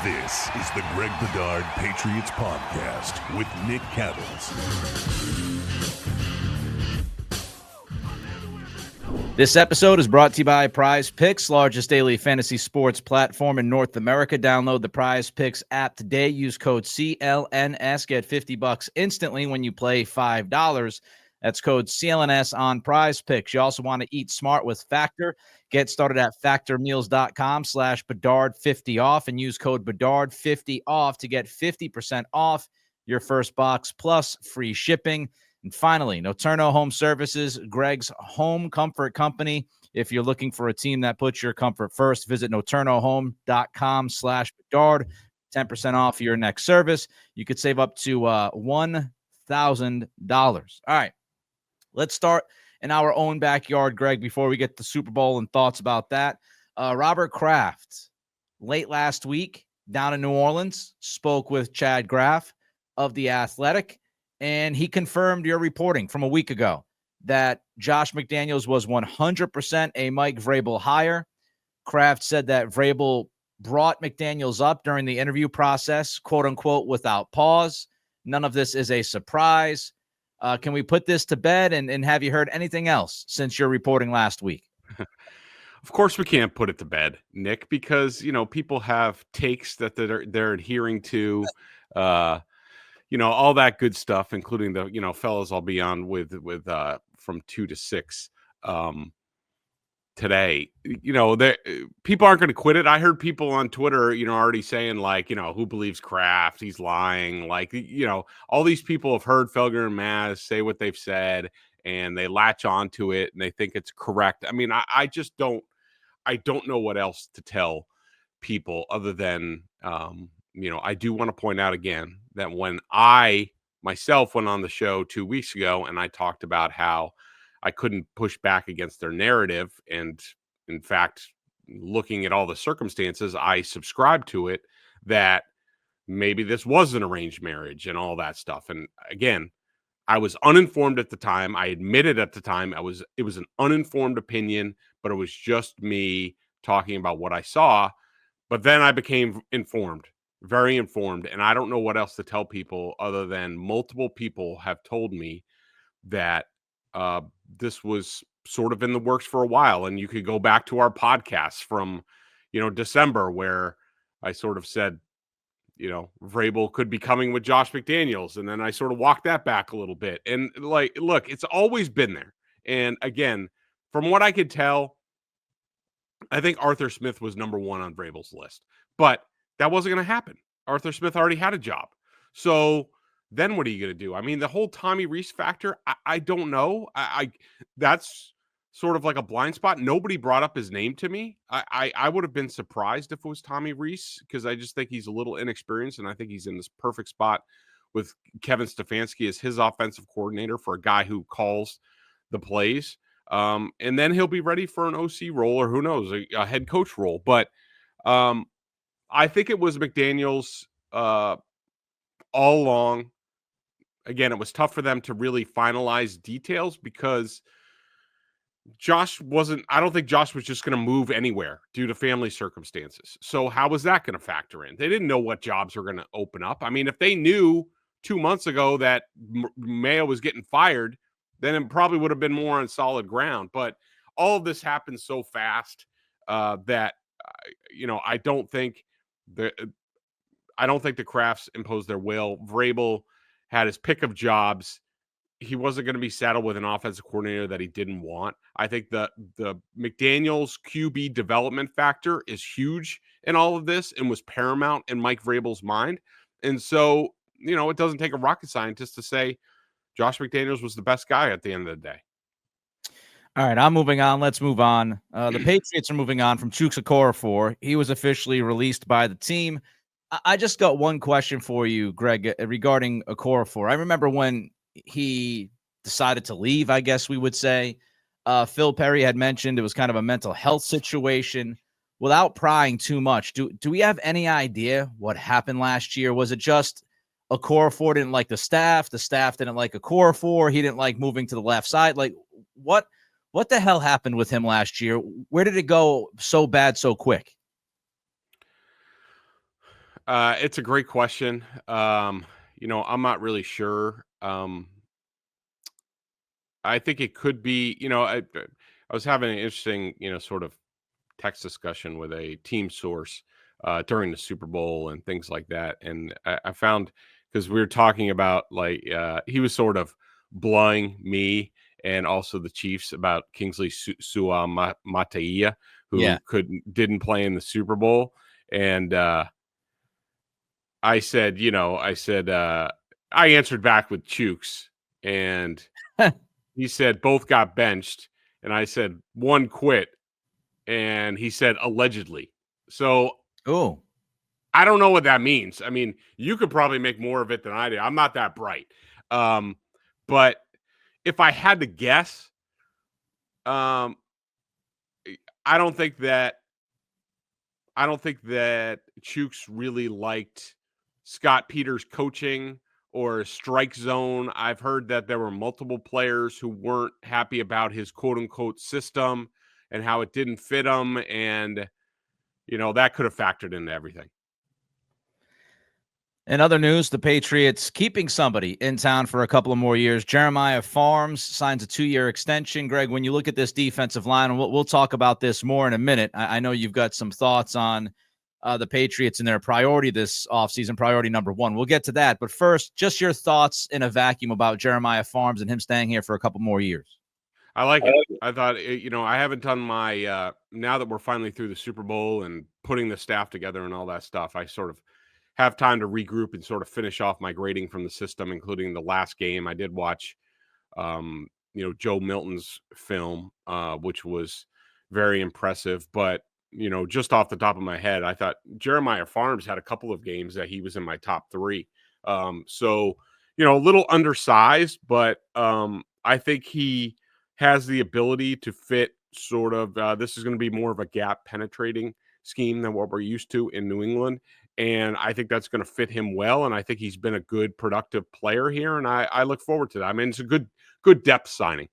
This is the Greg Bedard Patriots Podcast with Nick Cattles. This episode is brought to you by Prize Picks, largest daily fantasy sports platform in North America. Download the Prize Picks app today. Use code CLNS. Get $50 instantly when you play $5. That's code CLNS on Prize Picks. You also want to eat smart with Factor. Get started at factormeals.com/Bedard50off and use code Bedard50off to get 50% off your first box plus free shipping. And finally, Noterno Home Services, Greg's home comfort company. If you're looking for a team that puts your comfort first, visit noternohome.com/Bedard. 10% off your next service. You could save up to $1,000. All right. Let's start in our own backyard, Greg, before we get the Super Bowl and thoughts about that. Robert Kraft, late last week, down in New Orleans, spoke with Chad Graff of The Athletic, and he confirmed your reporting from a week ago that Josh McDaniels was 100% a Mike Vrabel hire. Kraft said that Vrabel brought McDaniels up during the interview process, quote unquote, without pause. None of this is a surprise. Can we put this to bed, and have you heard anything else since your reporting last week? Of course we can't put it to bed, Nick, because, people have takes that they're adhering to, all that good stuff, including the, fellas I'll be on with from 2 to 6 today. People aren't going to quit it. I heard people on Twitter, already saying who believes Kraft? He's lying. All these people have heard Felger and Maz say what they've said, and they latch onto it and they think it's correct. I mean, I just don't know what else to tell people other than, I do want to point out again that when I myself went on the show 2 weeks ago and I talked about how I couldn't push back against their narrative, and in fact, looking at all the circumstances, I subscribed to it, that maybe this was an arranged marriage and all that stuff. And again, I was uninformed at the time. I admitted at the time it was an uninformed opinion, but it was just me talking about what I saw. But then I became informed, very informed, and I don't know what else to tell people other than multiple people have told me that this was sort of in the works for a while. And you could go back to our podcast from, December, where I sort of said, Vrabel could be coming with Josh McDaniels. And then I sort of walked that back a little bit. And look, it's always been there. And again, from what I could tell, I think Arthur Smith was number one on Vrabel's list, but that wasn't going to happen. Arthur Smith already had a job. So then what are you going to do? I mean, the whole Tommy Rees factor, I don't know. I that's sort of like a blind spot. Nobody brought up his name to me. I would have been surprised if it was Tommy Rees, because I just think he's a little inexperienced, and I think he's in this perfect spot with Kevin Stefanski as his offensive coordinator for a guy who calls the plays. And then he'll be ready for an OC role, or who knows, a head coach role. But I think it was McDaniels all along. Again, it was tough for them to really finalize details because I don't think Josh was just going to move anywhere due to family circumstances. So how was that going to factor in? They didn't know what jobs were going to open up. I mean, if they knew 2 months ago that Mayo was getting fired, then it probably would have been more on solid ground. But all of this happened so fast that, I don't think the Krafts imposed their will. Vrabel had his pick of jobs. He wasn't going to be saddled with an offensive coordinator that he didn't want. I think the McDaniels QB development factor is huge in all of this and was paramount in Mike Vrabel's mind. And so, it doesn't take a rocket scientist to say Josh McDaniels was the best guy at the end of the day. All right, I'm moving on. Let's move on. The Patriots are moving on from Chukwuma Okorafor. He was officially released by the team. I just got one question for you, Greg, regarding Okorafor. I remember when he decided to leave, I guess we would say. Phil Perry had mentioned it was kind of a mental health situation. Without prying too much, do we have any idea what happened last year? Was it just Okorafor didn't like the staff didn't like Okorafor, he didn't like moving to the left side? Like, what the hell happened with him last year? Where did it go so bad so quick? It's a great question. I'm not really sure. I think it could be, I was having an interesting, sort of text discussion with a team source during the Super Bowl and things like that. And I found, because we were talking about he was sort of blowing me and also the Chiefs about Kingsley Suamataia, Yeah. who didn't play in the Super Bowl. And I answered back with Chooks, and he said both got benched. And I said one quit, and he said allegedly. So Oh, I don't know what that means. I mean, you could probably make more of it than I did. I'm not that bright. But if I had to guess, um, I don't think that Chooks really liked Scott Peters' coaching or strike zone. I've heard that there were multiple players who weren't happy about his quote unquote system and how it didn't fit them. And, that could have factored into everything. in other news, the Patriots keeping somebody in town for a couple of more years. Jeremiah Pharms signs a 2-year extension. Greg, when you look at this defensive line, and we'll talk about this more in a minute. I know you've got some thoughts on the Patriots and their priority this offseason, priority number one. We'll get to that. But first, just your thoughts in a vacuum about Jeremiah Pharms and him staying here for a couple more years. I like it. I thought, I haven't done my, now that we're finally through the Super Bowl and putting the staff together and all that stuff, I sort of have time to regroup and sort of finish off my grading from the system, including the last game. I did watch, Joe Milton's film, which was very impressive. But, just off the top of my head, I thought Jeremiah Pharms had a couple of games that he was in my top 3. So, a little undersized, but I think he has the ability to fit sort of, this is going to be more of a gap penetrating scheme than what we're used to in New England. And I think that's going to fit him well. And I think he's been a good, productive player here. And I look forward to that. I mean, it's a good depth signing.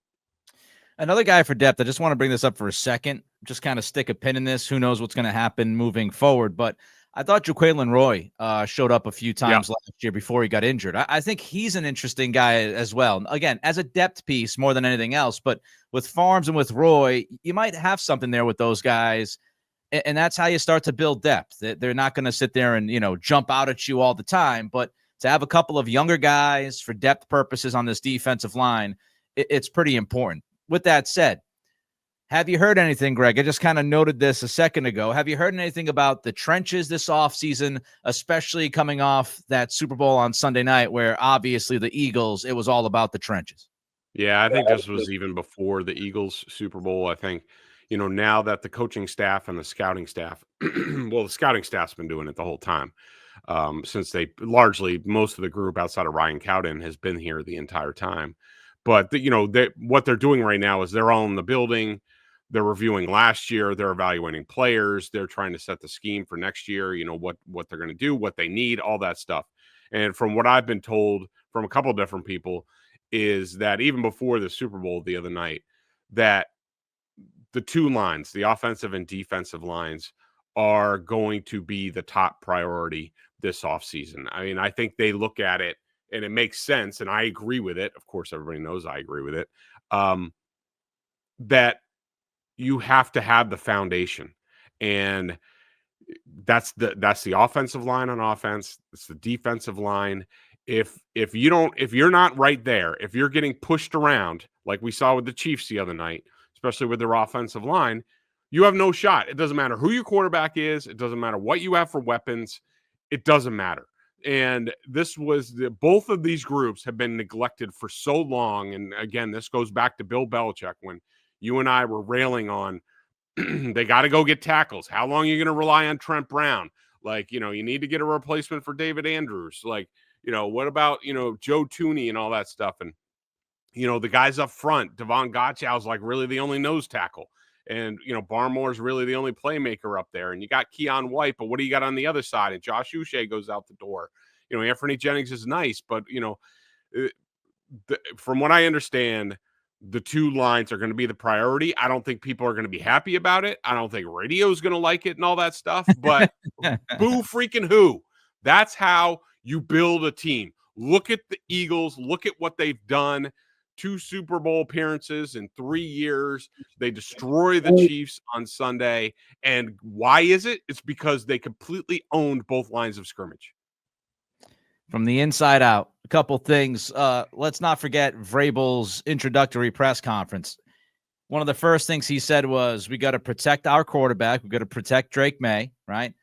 Another guy for depth, I just want to bring this up for a second, just kind of stick a pin in this. Who knows what's going to happen moving forward. But I thought Jaquelin Roy showed up a few times last year before he got injured. I think he's an interesting guy as well. Again, as a depth piece more than anything else. But with Pharms and with Roy, you might have something there with those guys. And that's how you start to build depth. They're not going to sit there and, jump out at you all the time. But to have a couple of younger guys for depth purposes on this defensive line, it's pretty important. With that said, have you heard anything, Greg? I just kind of noted this a second ago. Have you heard anything about the trenches this offseason, especially coming off that Super Bowl on Sunday night where obviously the Eagles, it was all about the trenches? Yeah, I think this was even before the Eagles Super Bowl. I think, now that the coaching staff and the scouting staff, well, the scouting staff's been doing it the whole time, since most of the group outside of Ryan Cowden has been here the entire time. But, what they're doing right now is they're all in the building. They're reviewing last year. They're evaluating players. They're trying to set the scheme for next year, what they're going to do, what they need, all that stuff. And from what I've been told from a couple of different people is that even before the Super Bowl the other night, that the two lines, the offensive and defensive lines, are going to be the top priority this offseason. I mean, I think they look at it and it makes sense. And I agree with it. Of course, everybody knows I agree with it. That you have to have the foundation, and that's the offensive line on offense. It's the defensive line. If you're not right there, if you're getting pushed around like we saw with the Chiefs the other night, especially with their offensive line, you have no shot. It doesn't matter who your quarterback is. It doesn't matter what you have for weapons. It doesn't matter. And both of these groups have been neglected for so long. And again, this goes back to Bill Belichick when you and I were railing on they got to go get tackles. How long are you going to rely on Trent Brown? Like, you need to get a replacement for David Andrews. Like, what about, Joe Tooney and all that stuff? And, the guys up front, Devon Gottschall's like really the only nose tackle. And, Barmore's really the only playmaker up there. And you got Keon White, but what do you got on the other side? And Josh Uche goes out the door. Anthony Jennings is nice, but, from what I understand, the two lines are going to be the priority. I don't think people are going to be happy about it. I don't think radio is going to like it and all that stuff, but boo freaking who. That's how you build a team. Look at the Eagles. Look at what they've done. 2 Super Bowl appearances in 3 years. They destroy the Chiefs on Sunday. And why is it? It's because they completely owned both lines of scrimmage. From the inside out, a couple things. Let's not forget Vrabel's introductory press conference. One of the first things he said was, we got to protect our quarterback. We got to protect Drake May, right?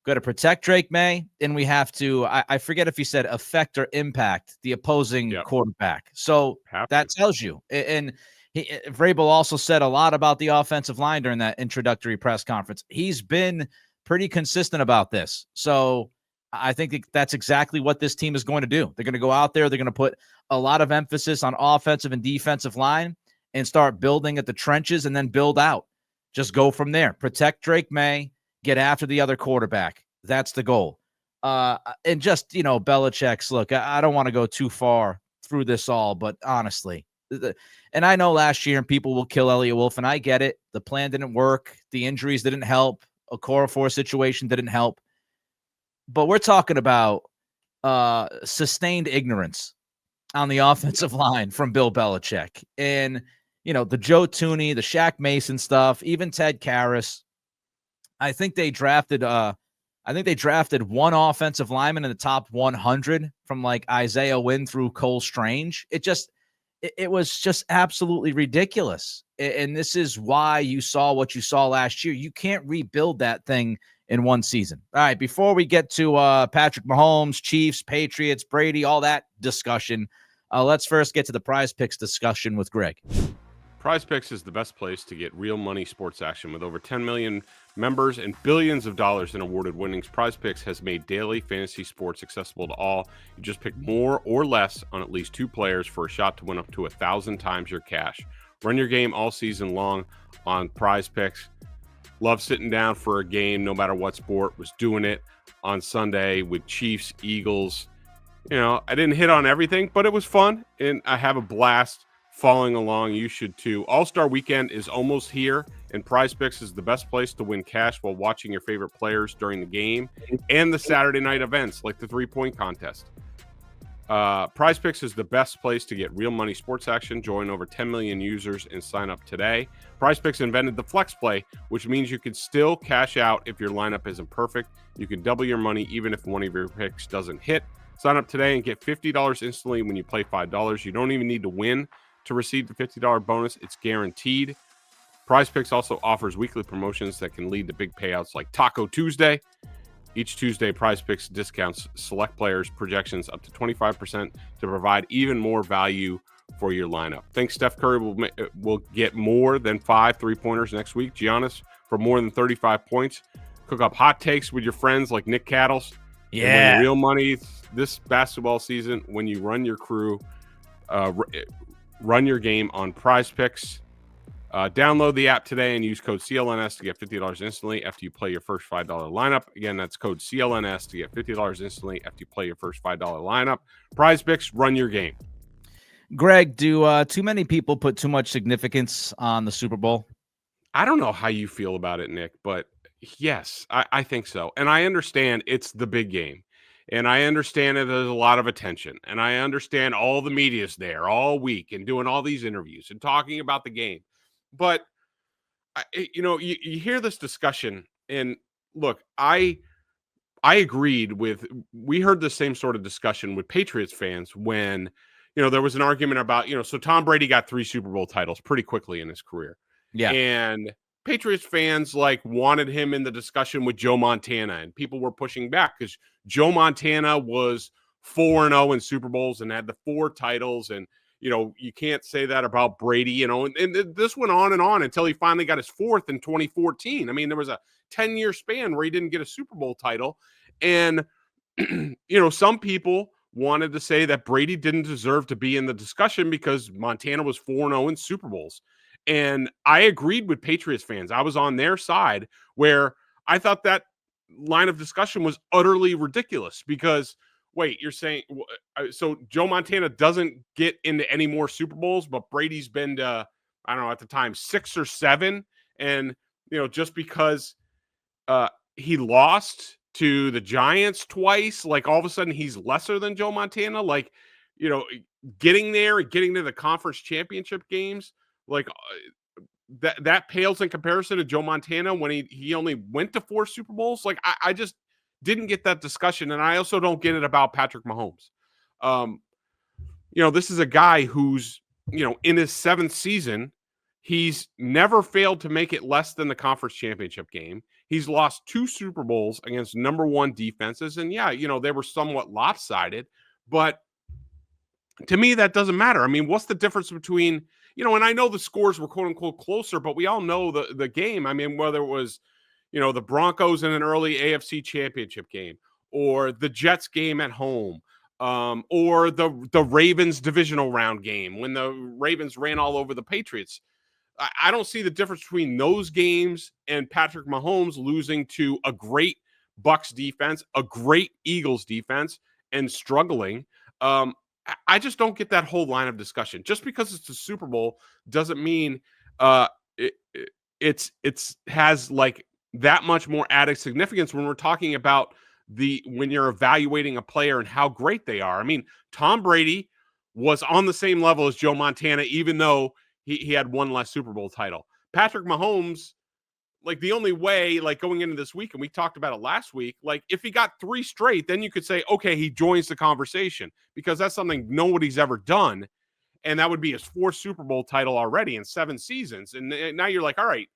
Got to protect Drake May, and we have to, I forget if he said affect or impact the opposing quarterback. So that tells you. And Vrabel also said a lot about the offensive line during that introductory press conference. He's been pretty consistent about this. So I think that's exactly what this team is going to do. They're going to go out there. They're going to put a lot of emphasis on offensive and defensive line and start building at the trenches and then build out. Just go from there. Protect Drake May. Get after the other quarterback. That's the goal. And just, Belichick's, look, I don't want to go too far through this all, but honestly, and I know last year and people will kill Elliott Wolf, and I get it. The plan didn't work. The injuries didn't help. Okorafor situation didn't help. But we're talking about sustained ignorance on the offensive line from Bill Belichick. And, the Joe Thuney, the Shaq Mason stuff, even Ted Karras. I think they drafted one offensive lineman in the top 100 from like Isaiah Wynn through Cole Strange. It was just absolutely ridiculous. And this is why you saw what you saw last year. You can't rebuild that thing in one season. All right, before we get to Patrick Mahomes, Chiefs, Patriots, Brady, all that discussion, let's first get to the Prize Picks discussion with Greg. Prize Picks is the best place to get real money sports action. With over 10 million members and billions of dollars in awarded winnings, Prize Picks has made daily fantasy sports accessible to all. You just pick more or less on at least 2 players for a shot to win up to 1,000 times your cash. Run your game all season long on Prize Picks. Love sitting down for a game, no matter what sport. Was doing it on Sunday with Chiefs, Eagles. I didn't hit on everything, but it was fun, and I have a blast following along. You should too. All-Star Weekend is almost here, and Prize Picks is the best place to win cash while watching your favorite players during the game and the Saturday night events like the 3-point contest. Prize Picks is the best place to get real money sports action. Join over 10 million users and sign up today. Prize Picks invented the flex play, which means you can still cash out if your lineup isn't perfect. You can double your money even if one of your picks doesn't hit. Sign up today and get $50 instantly when you play $5. You don't even need to win to receive the $50 bonus. It's guaranteed. Prize Picks also offers weekly promotions that can lead to big payouts like Taco Tuesday. Each Tuesday, Prize Picks discounts select players' projections up to 25% to provide even more value for your lineup. Think Steph Curry will get more than 5 3-pointers next week. Giannis for more than 35 points. Cook up hot takes with your friends like Nick Cattles. Yeah. And real money this basketball season when you run your crew. Run your game on Prize Picks. Download the app today and use code CLNS to get $50 instantly after you play your first $5 lineup. Again, that's code CLNS to get $50 instantly after you play your first $5 lineup. Prize Picks, run your game. Greg, do too many people put too much significance on the Super Bowl? I don't know how you feel about it, Nick, but yes, I think so. And I understand it's the big game. And I understand that there's a lot of attention. And I understand all the media's there all week and doing all these interviews and talking about the game. But, you hear this discussion. And look, I agreed with – we heard the same sort of discussion with Patriots fans when, there was an argument about, so Tom Brady got 3 Super Bowl titles pretty quickly in his career. Yeah. And Patriots fans wanted him in the discussion with Joe Montana, and people were pushing back because Joe Montana was 4-0 in Super Bowls and had the 4 titles. And, you can't say that about Brady, and this went on and on until he finally got his 4th in 2014. I mean, there was a 10-year span where he didn't get a Super Bowl title. And, some people wanted to say that Brady didn't deserve to be in the discussion because Montana was 4-0 in Super Bowls. And I agreed with Patriots fans. I was on their side where I thought that line of discussion was utterly ridiculous because, wait, you're saying so Joe Montana doesn't get into any more Super Bowls, but Brady's been to, I don't know, at the time, 6 or 7. And, just because he lost to the Giants twice. Like all of a sudden he's lesser than Joe Montana. Like, getting there and getting to the conference championship games, like that pales in comparison to Joe Montana when he only went to 4 Super Bowls. Like I just didn't get that discussion. And I also don't get it about Patrick Mahomes. This is a guy who's, in his 7th season, he's never failed to make it less than the conference championship game. He's lost 2 Super Bowls against number 1 defenses. And yeah, they were somewhat lopsided, but to me, that doesn't matter. I mean, what's the difference between, and I know the scores were quote unquote closer, but we all know the game. I mean, whether it was, the Broncos in an early AFC championship game or the Jets game at home, or the Ravens divisional round game when the Ravens ran all over the Patriots. I don't see the difference between those games and Patrick Mahomes losing to a great Bucs defense, a great Eagles defense, and struggling. I just don't get that whole line of discussion. Just because it's a Super Bowl doesn't mean it's has like that much more added significance when we're talking about when you're evaluating a player and how great they are. I mean, Tom Brady was on the same level as Joe Montana, even though he had 1 less Super Bowl title. Patrick Mahomes, like the only way, like going into this week, and we talked about it last week, like if he got 3 straight, then you could say, okay, he joins the conversation because that's something nobody's ever done. And that would be his 4th Super Bowl title already in 7 seasons. And now you're like, all right,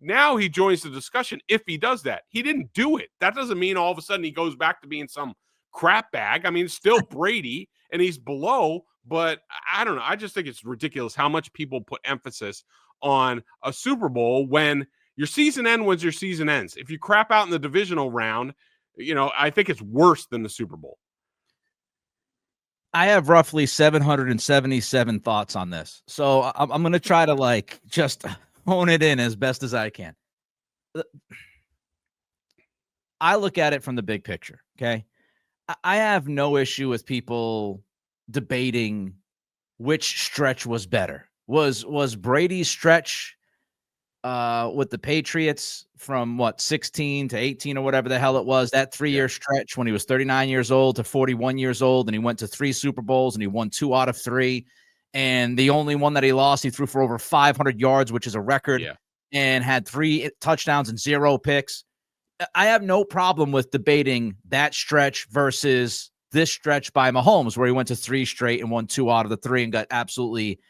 now he joins the discussion if he does that. He didn't do it. That doesn't mean all of a sudden he goes back to being some crap bag. I mean, it's still Brady and he's below, but I don't know. I just think it's ridiculous how much people put emphasis on a Super Bowl when your season ends when your season ends. If you crap out in the divisional round, I think it's worse than the Super Bowl. I have roughly 777 thoughts on this. So I'm going to try to just hone it in as best as I can. I look at it from the big picture. Okay. I have no issue with people debating which stretch was better. Was Brady's stretch with the Patriots from 16 to 18 or whatever the hell it was, that 3-year stretch when he was 39 years old to 41 years old, and he went to 3 Super Bowls and he won 2 out of 3. And the only one that he lost, he threw for over 500 yards, which is a record, and had 3 touchdowns and 0 picks. I have no problem with debating that stretch versus this stretch by Mahomes, where he went to 3 straight and won 2 out of the 3 and got absolutely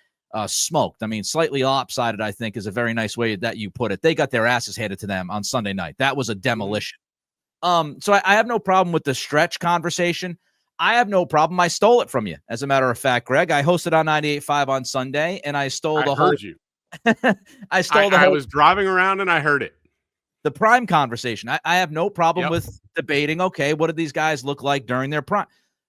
smoked. I mean, slightly lopsided, I think, is a very nice way that you put it. They got their asses handed to them on Sunday night. That was a demolition. So I have no problem with the stretch conversation. I have no problem. I stole it from you. As a matter of fact, Greg, I hosted on 98.5 on Sunday, and I stole the whole. Heard you. I stole the whole. I was driving around and I heard it. The prime conversation. I have no problem with debating, okay, what did these guys look like during their prime?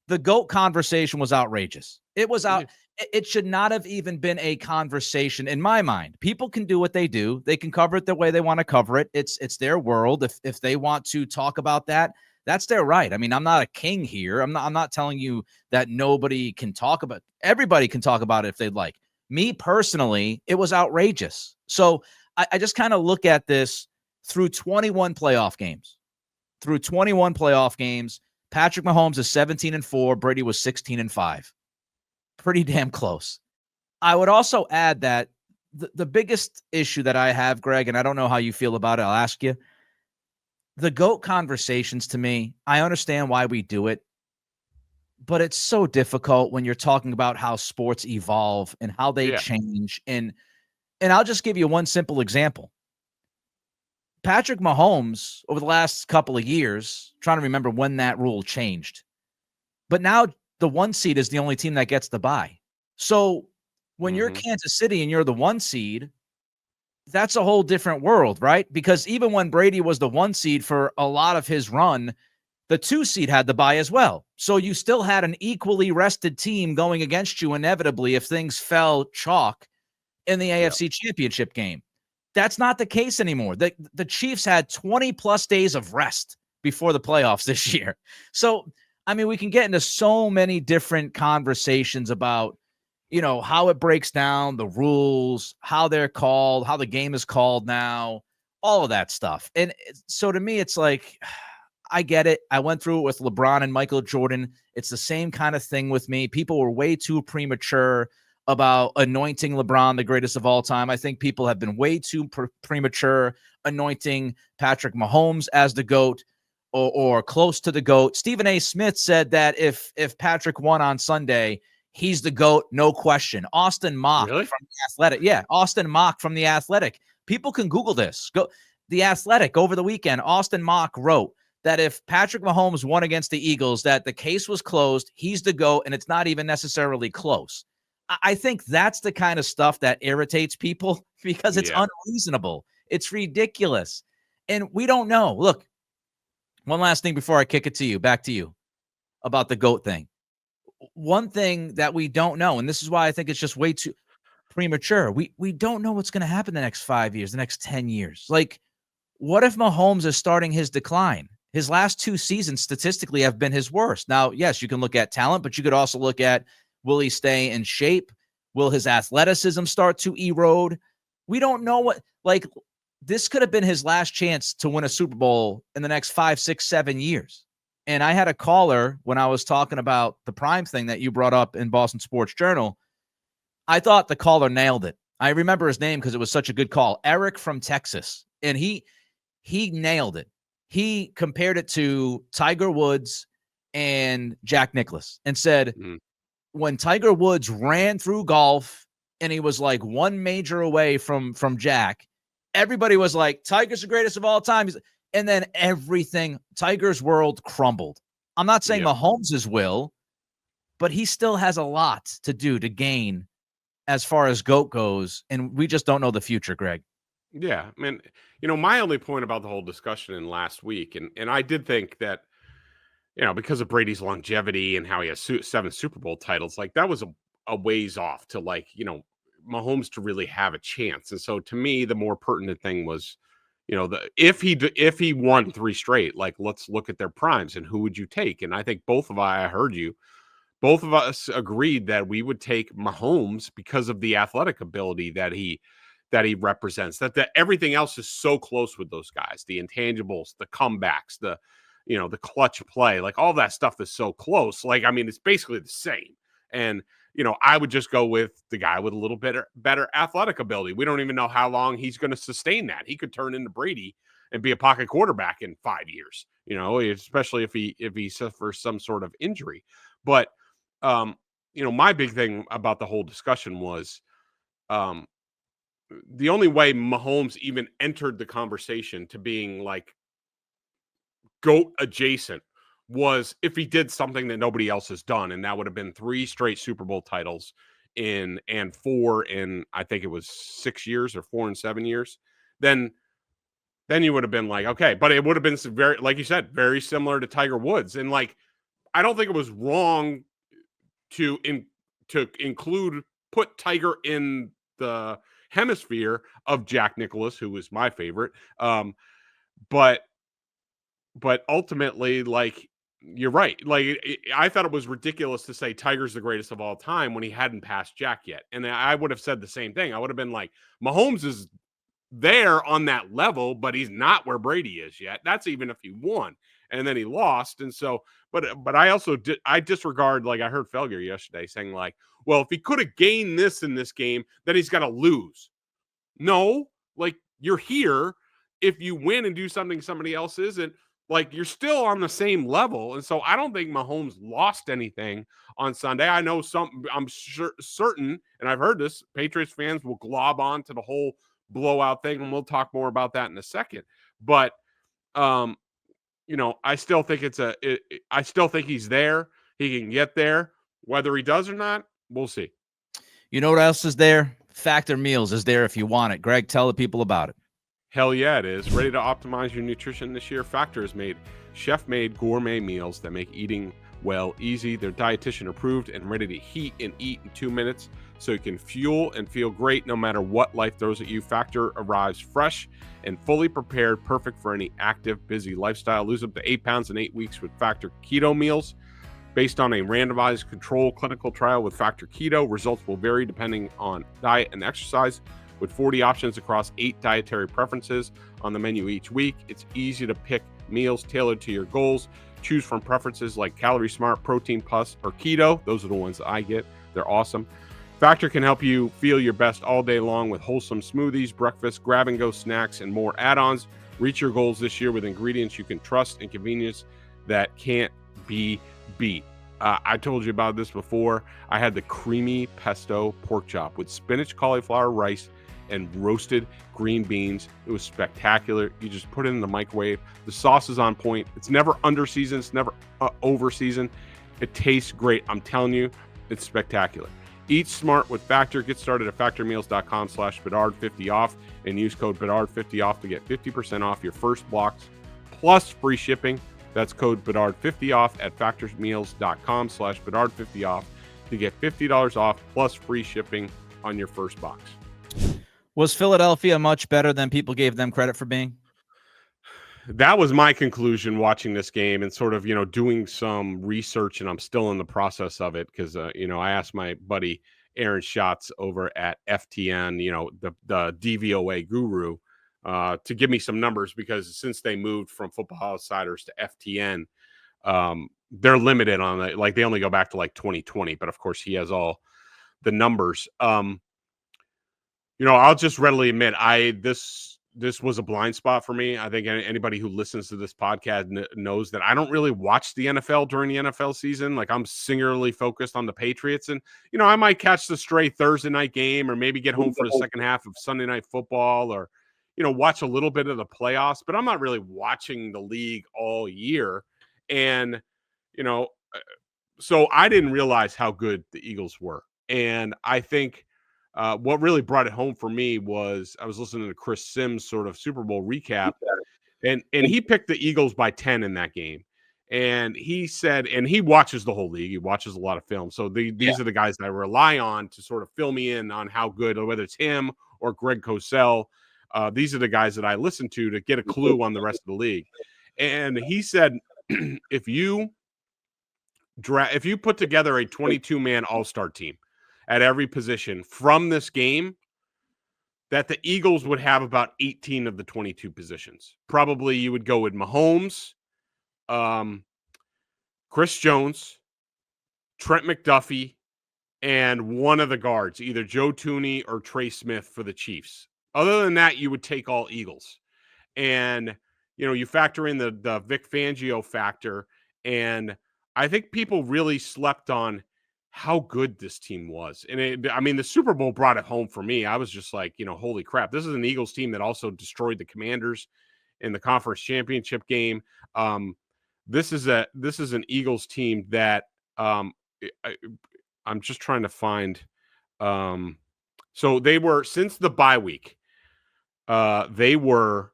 The GOAT conversation was outrageous. It was out. It should not have even been a conversation in my mind. People can do what they do. They can cover it the way they want to cover it. It's their world. If they want to talk about that, that's their right. I mean, I'm not a king here. I'm not telling you that nobody can talk about. Everybody can talk about it if they'd like. Me personally, it was outrageous. So I just kind of look at this through 21 playoff games. Through 21 playoff games, Patrick Mahomes is 17-4. Brady was 16-5. Pretty damn close. I would also add that the biggest issue that I have, Greg, and I don't know how you feel about it, I'll ask you. The GOAT conversations, to me, I understand why we do it, but it's so difficult when you're talking about how sports evolve and how they change. And I'll just give you one simple example. Patrick Mahomes, over the last couple of years, trying to remember when that rule changed, but now the 1 seed is the only team that gets the bye. So when you're Kansas City and you're the 1 seed, that's a whole different world, right? Because even when Brady was the 1 seed for a lot of his run, the 2 seed had the bye as well. So you still had an equally rested team going against you inevitably if things fell chalk in the AFC Championship game. That's not the case anymore. The Chiefs had 20 plus days of rest before the playoffs this year. So, I mean, we can get into so many different conversations about, how it breaks down, the rules, how they're called, how the game is called now, all of that stuff. And so to me, it's like, I get it. I went through it with LeBron and Michael Jordan. It's the same kind of thing with me. People were way too premature about anointing LeBron the greatest of all time. I think people have been way too premature anointing Patrick Mahomes as the GOAT or close to the GOAT. Stephen A. Smith said that if Patrick won on Sunday, he's the GOAT, no question. Austin Mock Really? from The Athletic. Yeah, Austin Mock from The Athletic. People can Google this. Go The Athletic over the weekend. Austin Mock wrote that if Patrick Mahomes won against the Eagles, that the case was closed, he's the GOAT, and it's not even necessarily close. I think that's the kind of stuff that irritates people because it's unreasonable. It's ridiculous. And we don't know. Look, one last thing before I kick it to you, back to you, about the GOAT thing. One thing that we don't know, and this is why I think it's just way too premature. We don't know what's going to happen the next 5 years, the next 10 years. Like, what if Mahomes is starting his decline? His last 2 seasons statistically have been his worst. Now, yes, you can look at talent, but you could also look at, will he stay in shape? Will his athleticism start to erode? We don't know what, like, this could have been his last chance to win a Super Bowl in the next 5, 6, 7 years. And I had a caller when I was talking about the prime thing that you brought up in Boston Sports Journal. I thought the caller nailed it. I remember his name because it was such a good call. Eric from Texas. And he nailed it. He compared it to Tiger Woods and Jack Nicklaus and said, when Tiger Woods ran through golf and he was like one major away from Jack, everybody was like, Tiger's the greatest of all time. And then Tiger's world crumbled. I'm not saying Mahomes' will, but he still has a lot to do to gain as far as GOAT goes. And we just don't know the future, Greg. Yeah. I mean, my only point about the whole discussion in last week, and I did think that, because of Brady's longevity and how he has 7 Super Bowl titles, like that was a ways off to Mahomes to really have a chance. And so to me, the more pertinent thing was, if he won 3 straight, like, let's look at their primes and who would you take? And I think both of us agreed that we would take Mahomes because of the athletic ability that he represents, that everything else is so close with those guys, the intangibles, the comebacks, the clutch play, like all that stuff is so close. Like, I mean, it's basically the same. And, I would just go with the guy with a little bit better athletic ability. We don't even know how long he's going to sustain that. He could turn into Brady and be a pocket quarterback in 5 years, especially if he suffers some sort of injury. But, my big thing about the whole discussion was, the only way Mahomes even entered the conversation to being like GOAT adjacent was if he did something that nobody else has done. And that would have been 3 straight Super Bowl titles and 4 in, I think it was 6 years or 4 and 7 years. Then you would have been like, okay, but it would have been very, like you said, very similar to Tiger Woods. And like, I don't think it was wrong to put Tiger in the hemisphere of Jack Nicklaus, who was my favorite. But ultimately, like, you're right. Like, I thought it was ridiculous to say Tiger's the greatest of all time when he hadn't passed Jack yet. And I would have said the same thing. I would have been like, Mahomes is there on that level, but he's not where Brady is yet. That's even if he won and then he lost. And so, but I disregard, like I heard Felger yesterday saying like, well, if he could have gained this in this game, then he's got to lose. No, like, you're here. If you win and do something somebody else isn't, like, you're still on the same level. And so I don't think Mahomes lost anything on Sunday. I know I'm certain, and I've heard this, Patriots fans will glob on to the whole blowout thing, and we'll talk more about that in a second. But, I still think I still think he's there. He can get there. Whether he does or not, we'll see. You know what else is there? Factor Meals is there if you want it. Greg, tell the people about it. Hell yeah, it is. Ready to optimize your nutrition this year? Factor has made chef-made gourmet meals that make eating well easy. They're dietitian approved and ready to heat and eat in 2 minutes, so you can fuel and feel great no matter what life throws at you. Factor arrives fresh and fully prepared, perfect for any active, busy lifestyle. Lose up to 8 pounds in 8 weeks with Factor Keto Meals. Based on a randomized control clinical trial with Factor Keto, results will vary depending on diet and exercise. With 40 options across 8 dietary preferences on the menu each week, it's easy to pick meals tailored to your goals. Choose from preferences like Calorie Smart, Protein Plus, or Keto. Those are the ones that I get. They're awesome. Factor can help you feel your best all day long with wholesome smoothies, breakfast, grab-and-go snacks, and more add-ons. Reach your goals this year with ingredients you can trust and convenience that can't be beat. I told you about this before. I had the creamy pesto pork chop with spinach, cauliflower, rice, and roasted green beans. It was spectacular. You just put it in the microwave. The sauce is on point. It's never under-seasoned. It's never over-seasoned. It tastes great. I'm telling you, it's spectacular. Eat smart with Factor. Get started at factormeals.com/Bedard50 off and use code Bedard50 off to get 50% off your first box plus free shipping. That's code Bedard50 off at factormeals.com/Bedard50 off to get $50 off plus free shipping on your first box. Was Philadelphia much better than people gave them credit for being? That was my conclusion watching this game and sort of, doing some research, and I'm still in the process of it because, I asked my buddy Aaron Schatz over at FTN, the DVOA guru, to give me some numbers because since they moved from Football Outsiders to FTN, they're limited on it. Like they only go back to like 2020, but of course he has all the numbers. I'll just readily admit this was a blind spot for me. I think anybody who listens to this podcast knows that I don't really watch the NFL during the NFL season. Like I'm singularly focused on the Patriots, and I might catch the stray Thursday night game or maybe get home for the second half of Sunday Night Football or watch a little bit of the playoffs, but I'm not really watching the league all year. And so I didn't realize how good the Eagles were. And I think what really brought it home for me was I was listening to Chris Sims' sort of Super Bowl recap, and he picked the Eagles by 10 in that game. And he said, and he watches the whole league. He watches a lot of film. So these are the guys that I rely on to sort of fill me in on how good, whether it's him or Greg Cosell. These are the guys that I listen to get a clue on the rest of the league. And he said, if you put together a 22-man all-star team at every position from this game, that the Eagles would have about 18 of the 22 positions. Probably you would go with Mahomes, Chris Jones, Trent McDuffie, and one of the guards, either Joe Tooney or Trey Smith for the Chiefs. Other than that, you would take all Eagles. And, you factor in the Vic Fangio factor, and I think people really slept on how good this team was. And the Super Bowl brought it home for me. I was just like, holy crap. This is an Eagles team that also destroyed the Commanders in the conference championship game. This is an Eagles team that I'm just trying to find. So they were, since the bye week, they were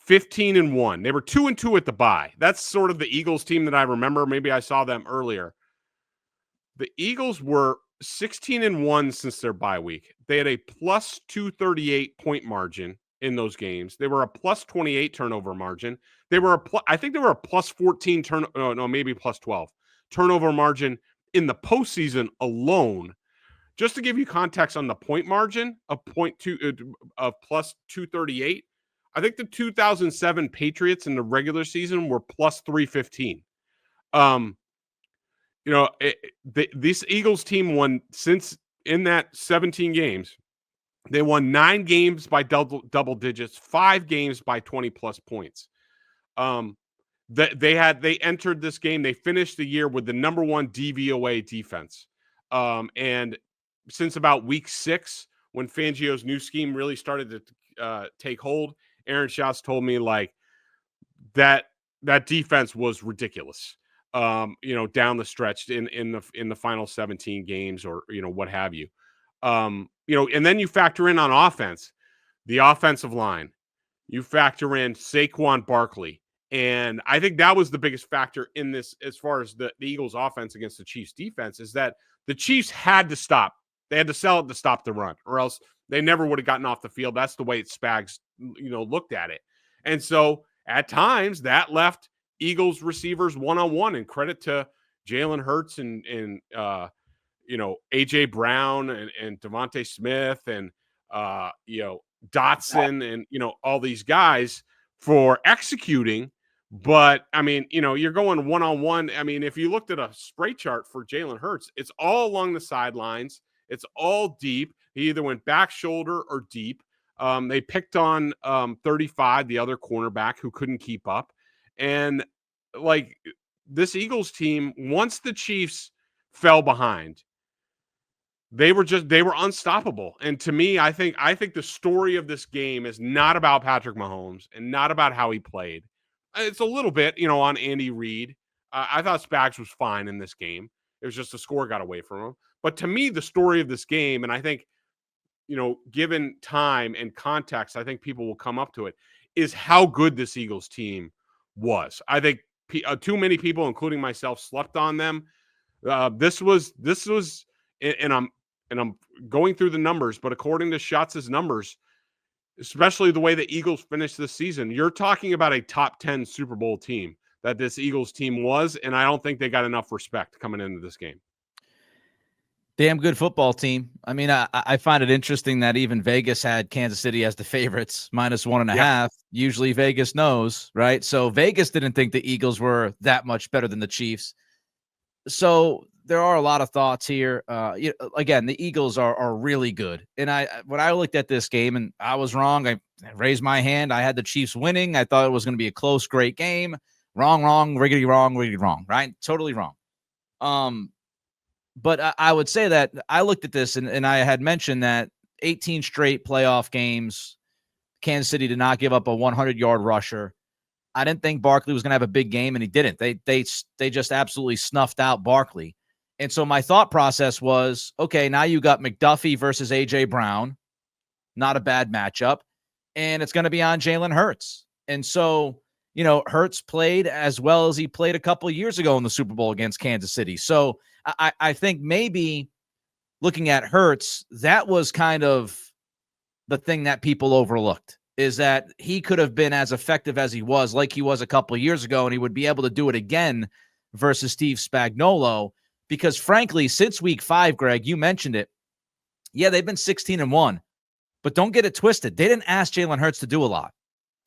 15-1. They were 2-2 at the bye. That's sort of the Eagles team that I remember. Maybe I saw them earlier. The Eagles were 16-1 since their bye week. They had a plus 238 point margin in those games. They were a plus 28 turnover margin. I think they were a plus 14 maybe plus 12 turnover margin in the postseason alone. Just to give you context on the point margin of plus 238, I think the 2007 Patriots in the regular season were plus 315. This Eagles team won, since in that 17 games, they won 9 games by double digits, 5 games by 20 plus points. They entered this game. They finished the year with the number 1 DVOA defense. And since about week 6, when Fangio's new scheme really started to take hold, Aaron Schatz told me like that defense was ridiculous. Down the stretch in the final 17 games or, what have you. And then you factor in on offense, the offensive line, you factor in Saquon Barkley. And I think that was the biggest factor in this, as far as the Eagles offense against the Chiefs defense, is that the Chiefs had to stop. They had to sell it to stop the run, or else they never would have gotten off the field. That's the way Spags, looked at it. And so at times that left Eagles receivers one-on-one, and credit to Jalen Hurts and A.J. Brown and Devontae Smith and, Dotson and, all these guys for executing. But I mean, you're going one-on-one. I mean, if you looked at a spray chart for Jalen Hurts, it's all along the sidelines. It's all deep. He either went back shoulder or deep. They picked on 35, the other cornerback, who couldn't keep up. And like, this Eagles team, once the Chiefs fell behind, they were unstoppable. And to me, I think the story of this game is not about Patrick Mahomes and not about how he played. It's a little bit, on Andy Reid. I thought Spags was fine in this game. It was just the score got away from him. But to me, the story of this game, and I think, given time and context, I think people will come up to it, is how good this Eagles team was. I think too many people, including myself, slept on them. This was, and I'm going through the numbers, but according to Schatz's numbers, especially the way the Eagles finished this season, you're talking about a top 10 Super Bowl team that this Eagles team was, and I don't think they got enough respect coming into this game. Damn good football team. I mean, I find it interesting that even Vegas had Kansas City as the favorites, -1.5. Usually Vegas knows, right? So Vegas didn't think the Eagles were that much better than the Chiefs. So there are a lot of thoughts here. Again, the Eagles are really good. And when I looked at this game, and I was wrong, I raised my hand. I had the Chiefs winning. I thought it was going to be a close, great game. Wrong, riggedy wrong, right? Totally wrong. But I would say that I looked at this and I had mentioned that 18 straight playoff games, Kansas City did not give up a 100-yard rusher. I didn't think Barkley was going to have a big game, and he didn't. They just absolutely snuffed out Barkley. And so my thought process was, okay, now you got McDuffie versus A.J. Brown. Not a bad matchup. And it's going to be on Jalen Hurts. And so, Hurts played as well as he played a couple of years ago in the Super Bowl against Kansas City. So I think maybe looking at Hurts, that was kind of the thing that people overlooked, is that he could have been as effective as he was, like he was a couple of years ago, and he would be able to do it again versus Steve Spagnuolo. Because frankly, since week 5, Greg, you mentioned it. Yeah, they've been 16-1, but don't get it twisted. They didn't ask Jalen Hurts to do a lot.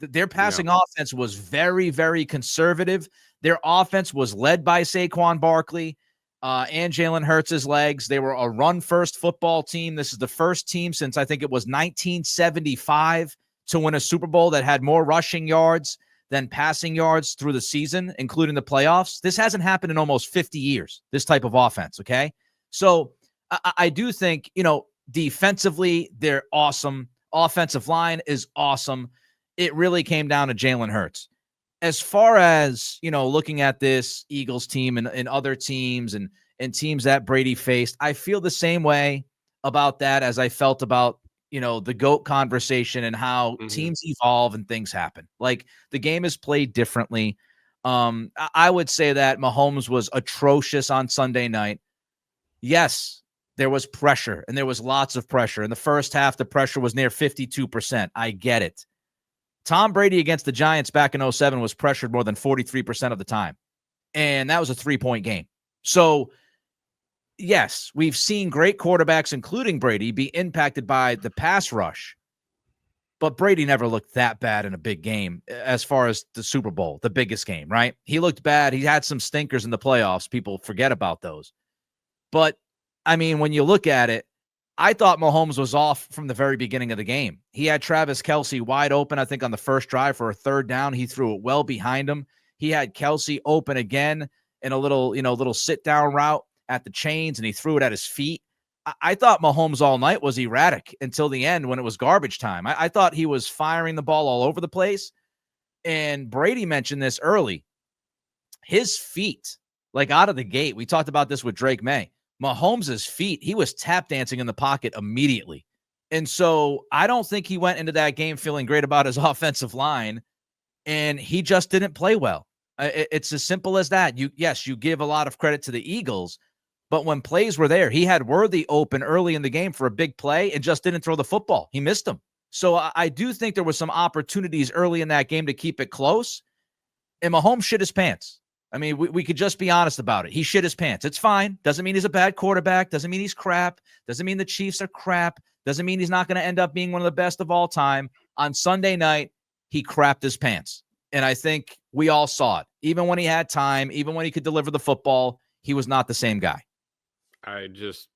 Their passing offense was very, very conservative. Their offense was led by Saquon Barkley and Jalen Hurts' legs. They were a run-first football team. This is the first team since I think it was 1975 to win a Super Bowl that had more rushing yards than passing yards through the season, including the playoffs. This hasn't happened in almost 50 years, this type of offense, okay? So I do think, defensively, they're awesome. Offensive line is awesome. It really came down to Jalen Hurts. As far as, looking at this Eagles team and other teams and teams that Brady faced, I feel the same way about that as I felt about, the GOAT conversation and how teams evolve and things happen. Like, the game is played differently. I would say that Mahomes was atrocious on Sunday night. Yes, there was pressure, and there was lots of pressure. In the first half, the pressure was near 52%. I get it. Tom Brady against the Giants back in 2007 was pressured more than 43% of the time. And that was a 3-point game. So, yes, we've seen great quarterbacks, including Brady, be impacted by the pass rush. But Brady never looked that bad in a big game as far as the Super Bowl, the biggest game, right? He looked bad. He had some stinkers in the playoffs. People forget about those. But, I mean, when you look at it, I thought Mahomes was off from the very beginning of the game. He had Travis Kelce wide open, I think, on the first drive for a third down. He threw it well behind him. He had Kelce open again in a little sit-down route at the chains, and he threw it at his feet. I thought Mahomes all night was erratic until the end when it was garbage time. I thought he was firing the ball all over the place. And Brady mentioned this early. His feet, like out of the gate, we talked about this with Drake May. Mahomes' feet, he was tap dancing in the pocket immediately. And so I don't think he went into that game feeling great about his offensive line, and he just didn't play well. It's as simple as that. You give a lot of credit to the Eagles, but when plays were there, he had Worthy open early in the game for a big play and just didn't throw the football. He missed them. So I do think there were some opportunities early in that game to keep it close, and Mahomes shit his pants. I mean, we could just be honest about it. He shit his pants. It's fine. Doesn't mean he's a bad quarterback. Doesn't mean he's crap. Doesn't mean the Chiefs are crap. Doesn't mean he's not going to end up being one of the best of all time. On Sunday night, he crapped his pants. And I think we all saw it. Even when he had time, even when he could deliver the football, he was not the same guy. I just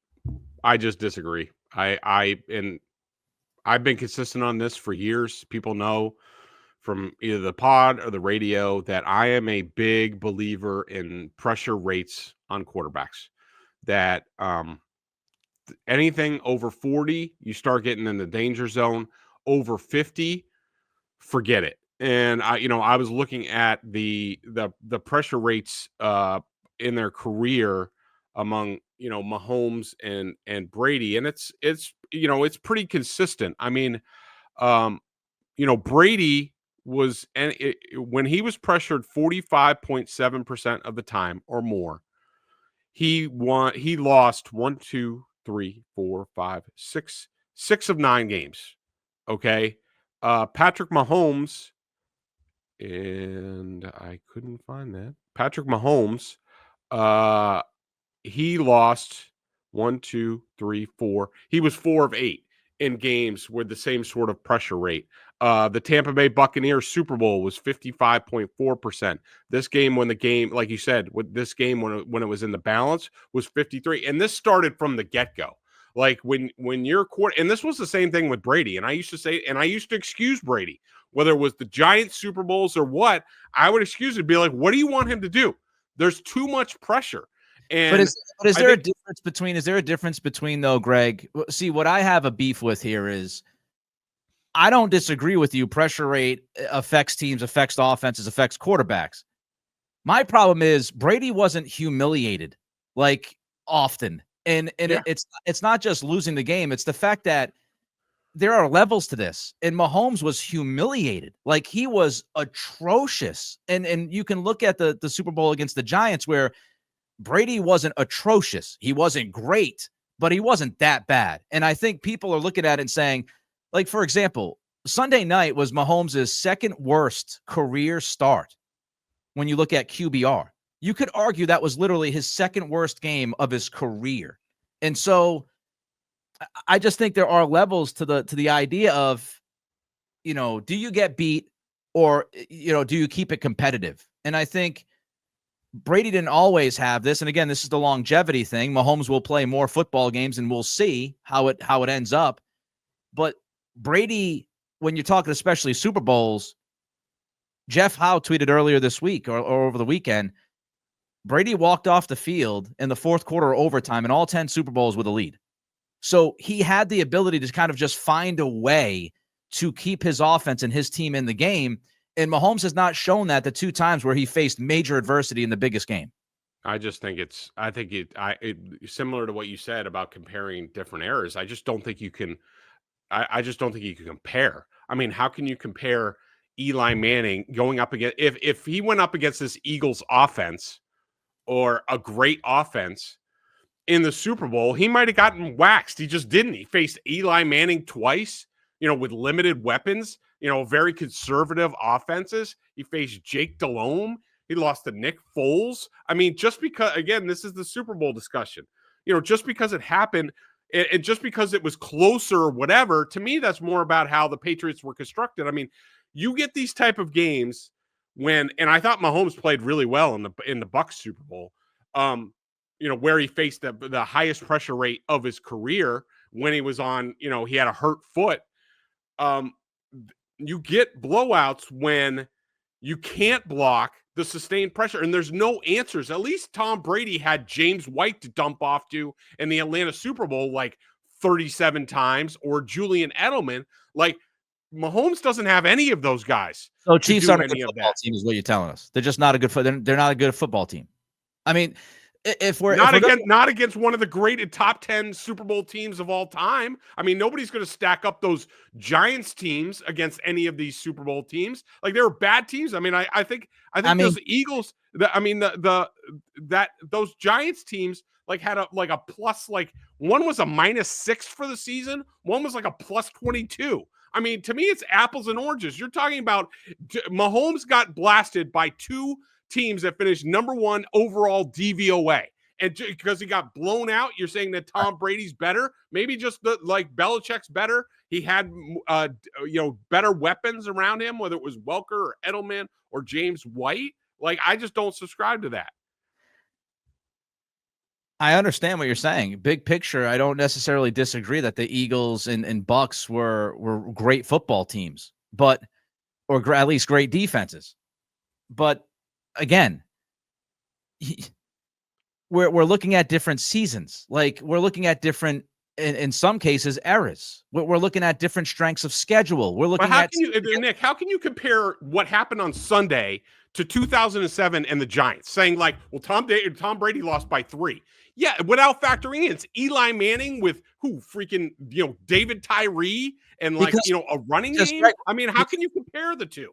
disagree. I've been consistent on this for years. People know from either the pod or the radio that I am a big believer in pressure rates on quarterbacks. That anything over 40, you start getting in the danger zone. Over 50, forget it. And I was looking at the pressure rates in their career among Mahomes and Brady, and it's pretty consistent. I mean, Brady was, and when he was pressured 45.7% of the time or more, he lost 1, 2, 3, 4, 5, 6 of 9 games. Okay. Patrick Mahomes, and I couldn't find that. Patrick Mahomes, he lost 1, 2, 3, 4. He was 4 of 8 in games with the same sort of pressure rate. The Tampa Bay Buccaneers Super Bowl was 55.4%. This game, like you said, with this game when it was in the balance, was 53. And this started from the get-go. Like when you're and this was the same thing with Brady. And I used to excuse Brady, whether it was the Giants Super Bowls or what. I would excuse it and be like, what do you want him to do? There's too much pressure. And is there a difference between though, Greg? See, what I have a beef with here is I don't disagree with you. Pressure rate affects teams, affects offenses, affects quarterbacks. My problem is Brady wasn't humiliated like often. And yeah. it's not just losing the game. It's the fact that there are levels to this. And Mahomes was humiliated. Like he was atrocious. And you can look at the Super Bowl against the Giants where Brady wasn't atrocious. He wasn't great, but he wasn't that bad. And I think people are looking at it and saying, like, for example, Sunday night was Mahomes' second worst career start. When you look at QBR, you could argue that was literally his second worst game of his career. And so I just think there are levels to the idea of, do you get beat or, do you keep it competitive? And I think Brady didn't always have this. And again, this is the longevity thing. Mahomes will play more football games and we'll see how it ends up. But Brady, when you're talking especially Super Bowls, Jeff Howe tweeted earlier this week or over the weekend, Brady walked off the field in the fourth quarter or overtime in all 10 Super Bowls with a lead. So he had the ability to kind of just find a way to keep his offense and his team in the game. And Mahomes has not shown that the 2 times where he faced major adversity in the biggest game. I just think it's similar to what you said about comparing different eras. I just don't think you can. I just don't think you can compare. I mean, how can you compare Eli Manning going up against if he went up against this Eagles offense or a great offense in the Super Bowl? He might have gotten waxed. He just didn't. He faced Eli Manning twice, with limited weapons, very conservative offenses. He faced Jake Delhomme. He lost to Nick Foles. I mean, just because, again, this is the Super Bowl discussion. Just because it happened, and just because it was closer or whatever, to me, that's more about how the Patriots were constructed. I mean, you get these type of games and I thought Mahomes played really well in the Bucs Super Bowl, where he faced the highest pressure rate of his career when he was on, he had a hurt foot. You get blowouts when you can't block the sustained pressure, and there's no answers. At least Tom Brady had James White to dump off to in the Atlanta Super Bowl like 37 times, or Julian Edelman. Like, Mahomes doesn't have any of those guys. So Chiefs aren't a good football team, is what you're telling us. They're just not a good they're not a good football team. I mean, if we're not against one of the great top 10 Super Bowl teams of all time. I mean, nobody's going to stack up those Giants teams against any of these Super Bowl teams. Like, they were bad teams. I mean, I think those Eagles, those Giants teams like had a plus, like one was a -6 for the season. One was like a +22. I mean, to me, it's apples and oranges. You're talking about Mahomes got blasted by 2 teams that finished number 1 overall DVOA. And because he got blown out, you're saying that Tom Brady's better? Maybe just like Belichick's better. He had, better weapons around him, whether it was Welker or Edelman or James White. Like, I just don't subscribe to that. I understand what you're saying. Big picture, I don't necessarily disagree that the Eagles and Bucks were great football teams, but or at least great defenses. But again, we're looking at different seasons. Like, we're looking at different, in some cases, eras. We're looking at different strengths of schedule. We're looking at Nick, how can you compare what happened on Sunday to 2007 and the Giants, saying like, well, Tom Brady lost by 3. Yeah, without factoring in, it's Eli Manning with David Tyree and a running game. Greg, I mean, how can you compare the two?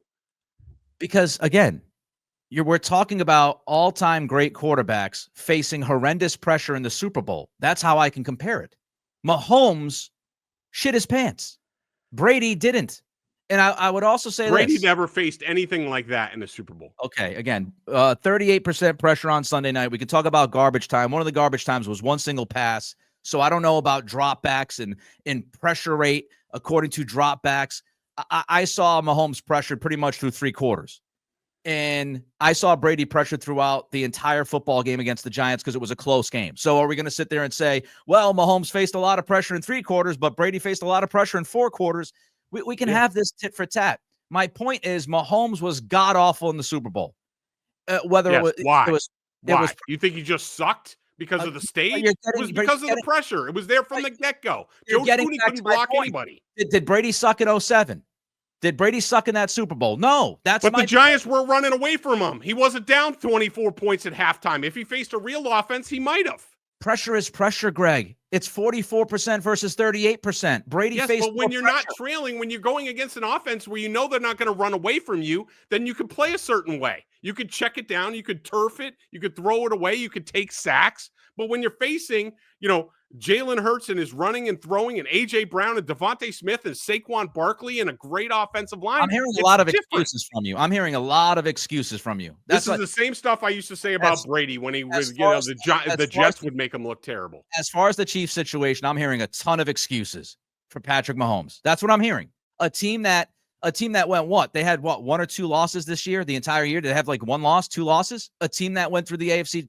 Because again, we're talking about all-time great quarterbacks facing horrendous pressure in the Super Bowl. That's how I can compare it. Mahomes shit his pants. Brady didn't. And I would also say Brady never faced anything like that in the Super Bowl. Okay, again, 38% pressure on Sunday night. We can talk about garbage time. One of the garbage times was one single pass. So I don't know about dropbacks and pressure rate according to dropbacks. I saw Mahomes pressured pretty much through 3 quarters. And I saw Brady pressured throughout the entire football game against the Giants because it was a close game. So are we going to sit there and say, well, Mahomes faced a lot of pressure in 3 quarters, but Brady faced a lot of pressure in 4 quarters? We can have this tit for tat. My point is Mahomes was god-awful in the Super Bowl. Why? You think he just sucked because of the stage? It was because of the pressure. It was there from the get-go. Joe Cooney couldn't block anybody. Did Brady suck in 2007? Did Brady suck in that Super Bowl? No. But the Giants were running away from him. He wasn't down 24 points at halftime. If he faced a real offense, he might have. Pressure is pressure, Greg. It's 44% versus 38%. Brady faced but when you're pressure. not trailing, when you're going against an offense where you know they're not going to run away from you, then you can play a certain way. You could check it down. You could turf it. You could throw it away. You could take sacks. But when you're facing, Jalen Hurts and his running and throwing and A.J. Brown and Devontae Smith and Saquon Barkley and a great offensive line. I'm hearing a lot of excuses from you. This is the same stuff I used to say about Brady when he was, the Jets would make him look terrible. As far as the Chiefs situation, I'm hearing a ton of excuses for Patrick Mahomes. That's what I'm hearing. A team that went what? They had 1 or 2 losses this year, the entire year. Did they have like 1 loss, 2 losses? A team that went through the AFC,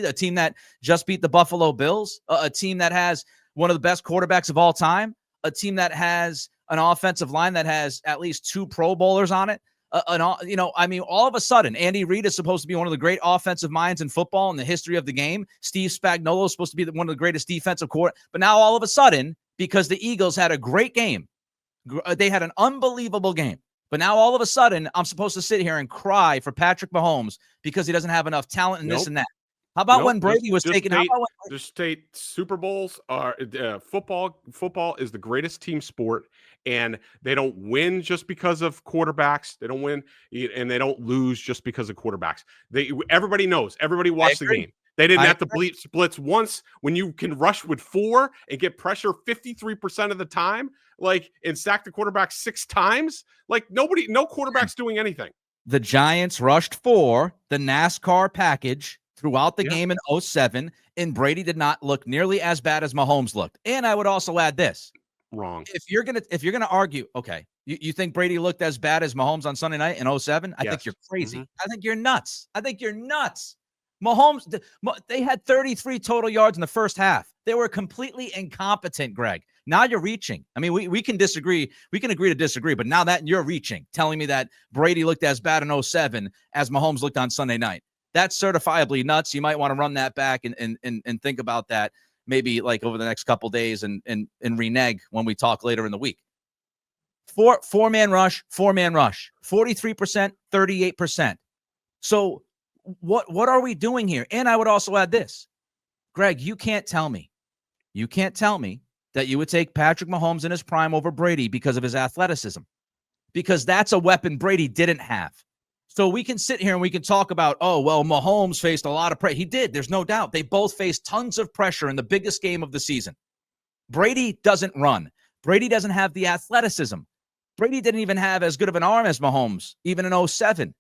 a team that just beat the Buffalo Bills, a team that has one of the best quarterbacks of all time, a team that has an offensive line that has at least 2 Pro Bowlers on it. All of a sudden, Andy Reid is supposed to be one of the great offensive minds in football in the history of the game. Steve Spagnuolo is supposed to be one of the greatest defensive core. But now all of a sudden, because the Eagles had a great game, they had an unbelievable game. But now all of a sudden, I'm supposed to sit here and cry for Patrick Mahomes because he doesn't have enough talent and this and that. How about when Brady was taking? The state Super Bowls are football. Football is the greatest team sport, and they don't win just because of quarterbacks. They don't win, and they don't lose just because of quarterbacks. Everybody knows. Everybody watched the game. They didn't have to blitz once. When you can rush with 4 and get pressure 53% of the time, and sack the quarterback 6 times, no quarterback's doing anything. The Giants rushed 4, the NASCAR package, throughout the game in 2007, and Brady did not look nearly as bad as Mahomes looked. And I would also add this. Wrong. If you're gonna argue, okay, you think Brady looked as bad as Mahomes on Sunday night in 2007? I think you're crazy. I think you're nuts. Mahomes, they had 33 total yards in the first half. They were completely incompetent, Greg. Now you're reaching. I mean, we can disagree. We can agree to disagree, but now that you're reaching, telling me that Brady looked as bad in 2007 as Mahomes looked on Sunday night. That's certifiably nuts. You might want to run that back and think about that maybe over the next couple days and renege when we talk later in the week. Four-man rush, 43%, 38%. So what are we doing here? And I would also add this. Greg, you can't tell me that you would take Patrick Mahomes in his prime over Brady because of his athleticism, because that's a weapon Brady didn't have. So we can sit here and we can talk about, Mahomes faced a lot of pressure. He did. There's no doubt. They both faced tons of pressure in the biggest game of the season. Brady doesn't run. Brady doesn't have the athleticism. Brady didn't even have as good of an arm as Mahomes, even in 2007.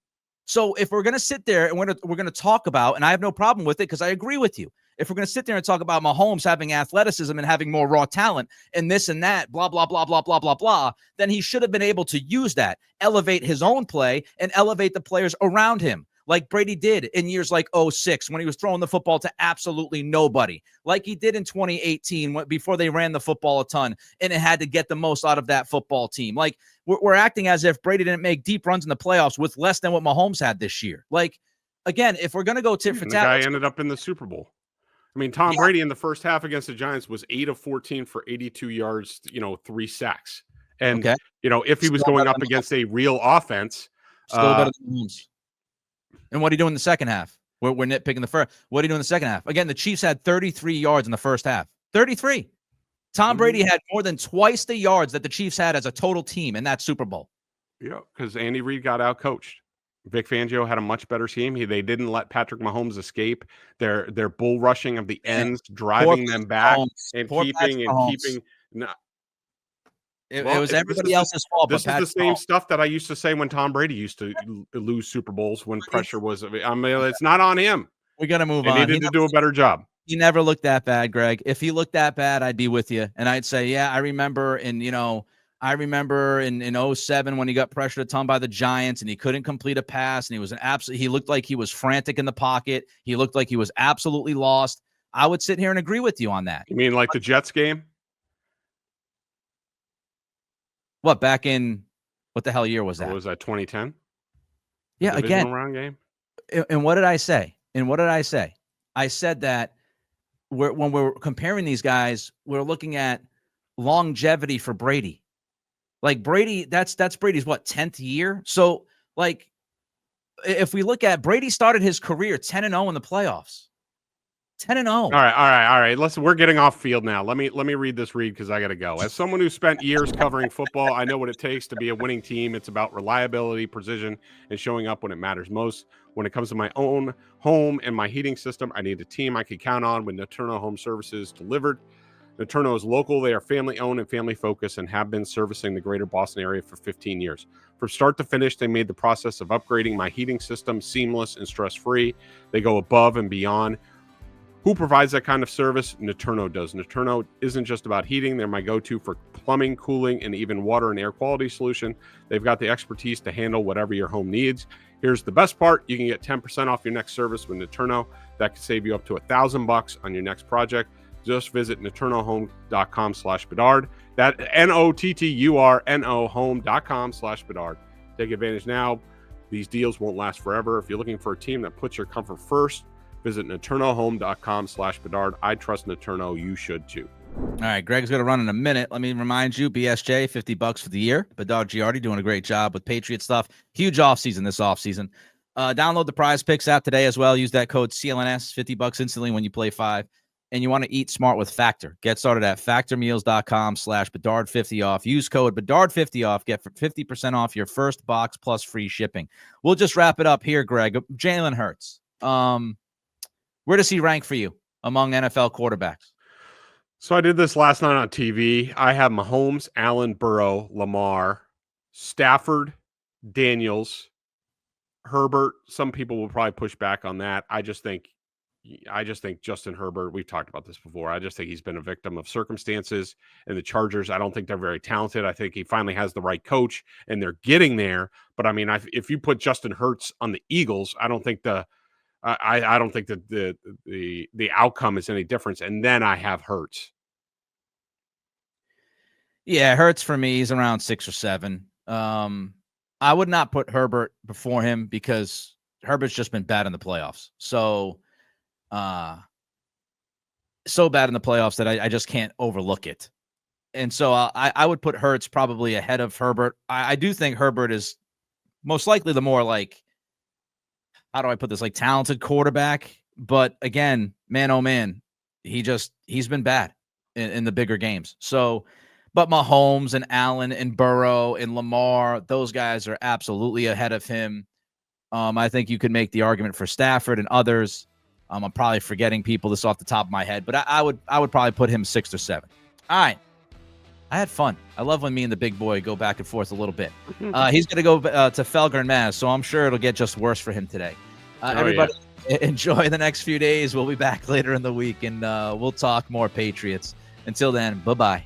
So if we're going to sit there and we're going to talk about, and I have no problem with it because I agree with you. If we're going to sit there and talk about Mahomes having athleticism and having more raw talent and this and that, blah, blah, blah, blah, blah, blah, blah, then he should have been able to use that, elevate his own play and elevate the players around him, like Brady did in years like 2006 when he was throwing the football to absolutely nobody, like he did in 2018 before they ran the football a ton and it had to get the most out of that football team. Like we're acting as if Brady didn't make deep runs in the playoffs with less than what Mahomes had this year. Like, again, if we're going to go tit for tat, the guy ended up in the Super Bowl. I mean, Tom Brady in the first half against the Giants was 8 of 14 for 82 yards, 3 sacks. And, if he was going up against a real offense. Still better than Mahomes. And what did he do in the second half? We're nitpicking the first. What did he do in the second half? Again, the Chiefs had 33 yards in the first half. 33. Tom Brady had more than twice the yards that the Chiefs had as a total team in that Super Bowl. Yeah, because Andy Reid got out-coached. Vic Fangio had a much better team. They didn't let Patrick Mahomes escape. Their bull rushing of the ends, driving them back, and keeping. No, it was everybody else's fault. This is the same stuff that I used to say when Tom Brady used to lose Super Bowls when pressure was. I mean, it's not on him. We got to move on. He needed to do a better job. He never looked that bad, Greg. If he looked that bad, I'd be with you, and I'd say, yeah, I remember. And I remember in 2007 when he got pressured a ton by the Giants and he couldn't complete a pass and he looked like he was frantic in the pocket. He looked like he was absolutely lost. I would sit here and agree with you on that. You mean like the Jets game? What, back in what the hell year was that? What was that, 2010? Yeah, again. Round game? And what did I say? I said that when we're comparing these guys, we're looking at longevity for Brady. Like Brady, that's Brady's 10th year. So like, if we look at Brady started his career 10-0 in the playoffs, 10-0. All right. Listen, we're getting off field now. Let me read this read because I got to go. As someone who spent years covering football, I know what it takes to be a winning team. It's about reliability, precision, and showing up when it matters most. When it comes to my own home and my heating system, I need a team I can count on when Naturno Home Services delivered. Naturno is local. They are family-owned and family-focused and have been servicing the greater Boston area for 15 years. From start to finish, they made the process of upgrading my heating system seamless and stress-free. They go above and beyond. Who provides that kind of service? Naturno does. Naturno isn't just about heating. They're my go-to for plumbing, cooling, and even water and air quality solution. They've got the expertise to handle whatever your home needs. Here's the best part. You can get 10% off your next service with Naturno. That could save you up to $1,000 on your next project. Just visit naturnohome.com/Bedard. That NOTTURNO home.com/Bedard. Take advantage now. These deals won't last forever. If you're looking for a team that puts your comfort first, visit naturnohome.com/Bedard. I trust Naturno. You should too. All right, Greg's going to run in a minute. Let me remind you, BSJ, $50 for the year. Bedard Giardi doing a great job with Patriot stuff. Huge offseason this offseason. Download the Prize Picks app today as well. Use that code CLNS, $50 instantly when you play 5. And you want to eat smart with Factor. Get started at factormeals.com/Bedard50 off. Use code Bedard50 off. Get 50% off your first box plus free shipping. We'll just wrap it up here, Greg. Jalen Hurts. Where does he rank for you among NFL quarterbacks? So I did this last night on TV. I have Mahomes, Allen, Burrow, Lamar, Stafford, Daniels, Herbert. Some people will probably push back on that. I just think Justin Herbert, we've talked about this before. I just think he's been a victim of circumstances, and the Chargers, I don't think they're very talented. I think he finally has the right coach and they're getting there. But I mean, if you put Justin Hurts on the Eagles, I don't think that the outcome is any difference. And then I have Hurts. Yeah, Hurts for me is around 6 or 7. I would not put Herbert before him because Herbert's just been bad in the playoffs. So bad in the playoffs that I just can't overlook it. And so I would put Hurts probably ahead of Herbert. I do think Herbert is most likely the more like, how do I put this, like talented quarterback. But again, man, oh man, he's been bad in the bigger games. So, but Mahomes and Allen and Burrow and Lamar, those guys are absolutely ahead of him. I think you could make the argument for Stafford and others. I'm probably forgetting people this off the top of my head, but I would probably put him 6 or 7. All right. I had fun. I love when me and the big boy go back and forth a little bit. He's going to go to Felger and Maz, so I'm sure it'll get just worse for him today. Everybody, enjoy the next few days. We'll be back later in the week, and we'll talk more Patriots. Until then, bye-bye.